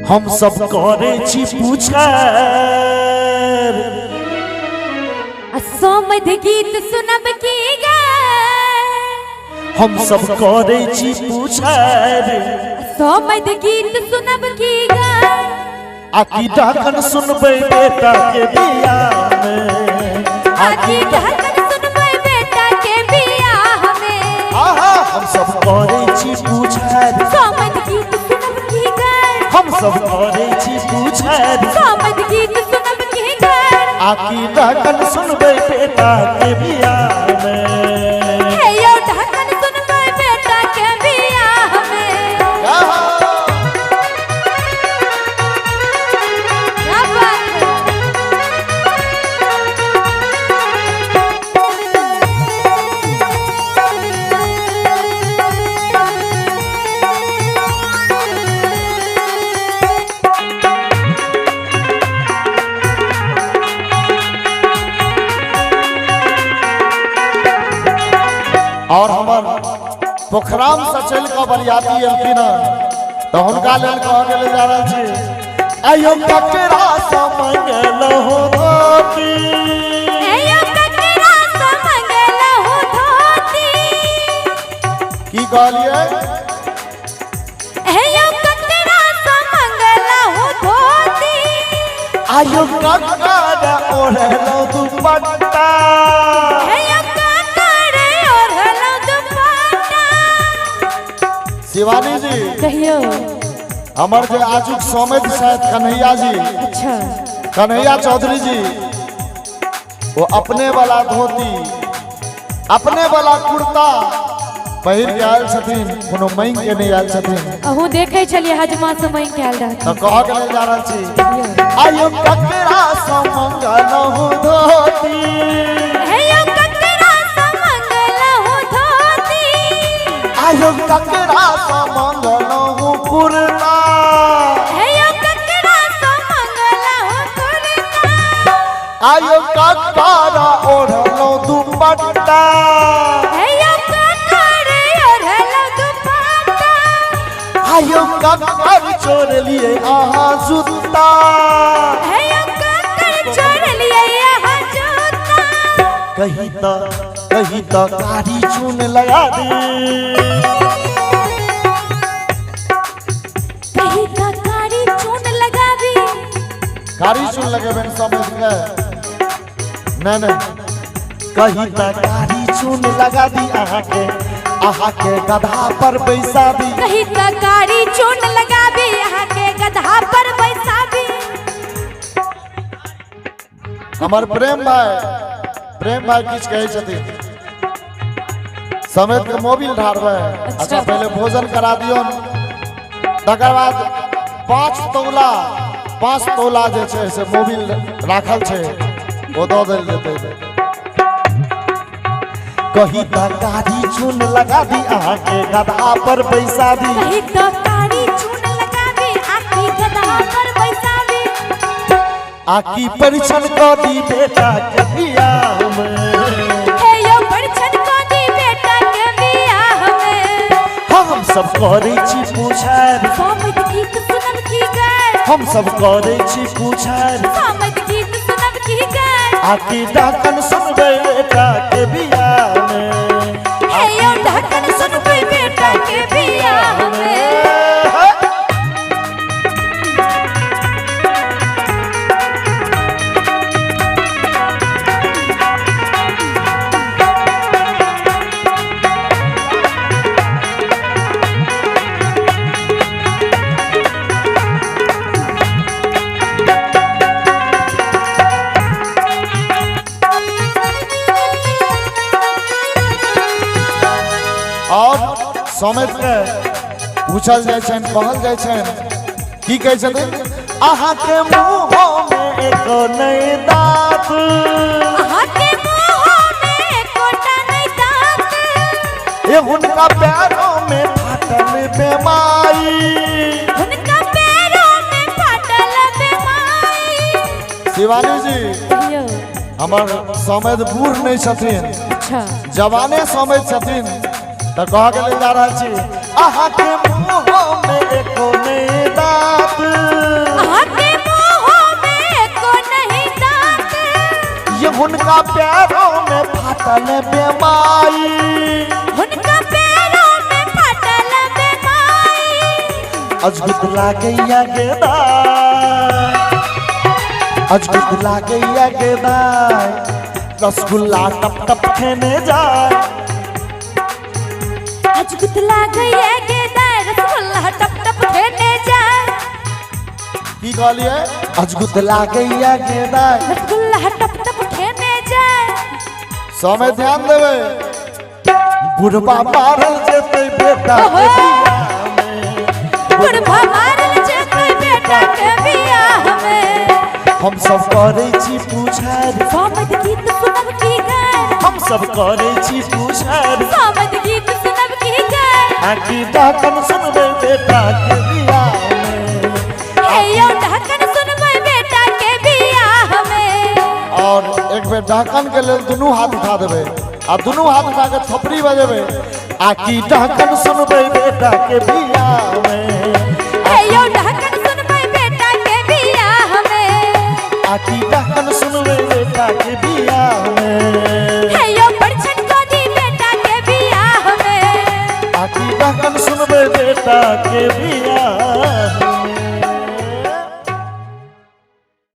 हम सब करे छी पूछर सोमद गीत सुनब की गे हम सब करे छी पूछर सोमद गीत सुनब की गे आकी ढाकन सुनबे बेटा के बियाह में आकी ढाकन सुनबे बेटा के बियाह में आहा हम सब करे छी पूछर सोमद गीत सुनब की गे हम सब करे छी पूछर सोमद गीत सुनब की गे आकी ढाकन सुनबे बेटा के बियाह में हे यो ढाकन सुनबे बेटा के बियाह में क्या बात और हमार पोखराम से चल के बरियाती एलखिन तो हुनका लेल कह गेल जा रहल छी आयो ककरा से मंगल हो धोती आयो ककरा से मंगल हो धोती की कहलिए आयो ककरा से मंगल हो धोती आयो ककरा ओढ़लो दुपट्टा आयो ककरा ओढ़लो दुपट्टा शिवानी जी कहियो हमर जे आजुक सोमेद शायद कन्हैया जी अच्छा कन्हैया चौधरी जी वो अपने वाला धोती अपने वाला कुर्ता पहिर के आयल छथिन कोनो मांग के नहीं आयल छथिन अहू देखे छलिए हजमा समय कैल रहत तो कह के ले जा रहल छी आयो ककरा से मंगल हो धोती आयो ककरा से मंगल हो धोती आयो ककरा से मंगल हो कुर्ता आयो ककरा से मंगल हो कुर्ता आयो ककरा ओढ़लो दुपट्टा आयो ककरा ओढ़लो दुपट्टा आयो ककर चोर लिए आहा जूता आयो ककर छोड़ लिए यहाँ जूता कहीं तो कारी चून लगा दे कहीं का कारी चून लगावी कारी चून लगे बन समझ गए नहीं कहीं तो कारी चून लगा दी आहा के गधा पर बैसा दी कहीं का कारी चून लगावी यहाँ के गधा पर बैसावी हमार प्रेम भाई किछ कहे छथिन समेत के मोबिल ढारबे अच्छा पहले भोजन करा दियो तकर बाद 5 तोला जे छै से मोबिल राखल छै ओ दो देल जेतै कही त कारी चून लगा दी आहा के गधा पर बैसा दी कहीं तो कारी चून लगावी आखी गधा पर बैसावी आकी परीक्षण कर दी बेटा के बियाह में हे यो परिछन को दी बेटा के बियाह में हम सब करे छी पूछर सोमद गीत सुनब की गे हम सब करे छी पूछर सोमद गीत सुनब की गे आकी ढाकन सुनबे बेटा के बियाह में हे यो ढाकन सुनबे बेटा के बियाह में और समेत के पूछल जाय छन कहल जाय छन की कहै छथिन आहा के मुंह में एक नई दांत आहा के मुंह में कोटा नहीं दांत ये उनका पैरों में फाटल बेमाई उनका पैरों में फाटल बेमाई शिवानी जी हमार समेत बूढ़ नहीं छथिन अच्छा जवाने समेत छथिन तो कह के ले जा रहा छी आहा के मुंह में एको नहीं दांत उनका पैरों में फाटल बेमाई, उनका पैरों में फाटल बेमाई। अजगुत लागैया गेदाय, अजगुत लागैया गेदाय, रसगुल्ला टप टप खेने जाए। अजगुत लागैया गेदाय, रसगुल्ला टप टप खेने जाए। की कहलिए? अजगुत लागैया गेदाय, रसगुल्ला टप टप खेने जाए। समय ध्यान देवे। बुढ़बा मारल जेते बेटा के बियाह में, बुढ़बा मारल जेते बेटा के बियाह में। हम सब करे छी पुछार, सामद गीत सुनब की गाय, हम सब करे छी पुछार। सामद गीत सुनब की गाय। आकी ढाकन सुनबे बेटा के बियाह में, हे यो ढाकन सुनबै बेटा के बियाह में। और एक बेर ढाकन के लेल दुनू हाथ उठा देबे आ दुनू हाथ उठा के थपड़ी बजेबे। आकी ढाकन सुनबे बेटा के बियाह में।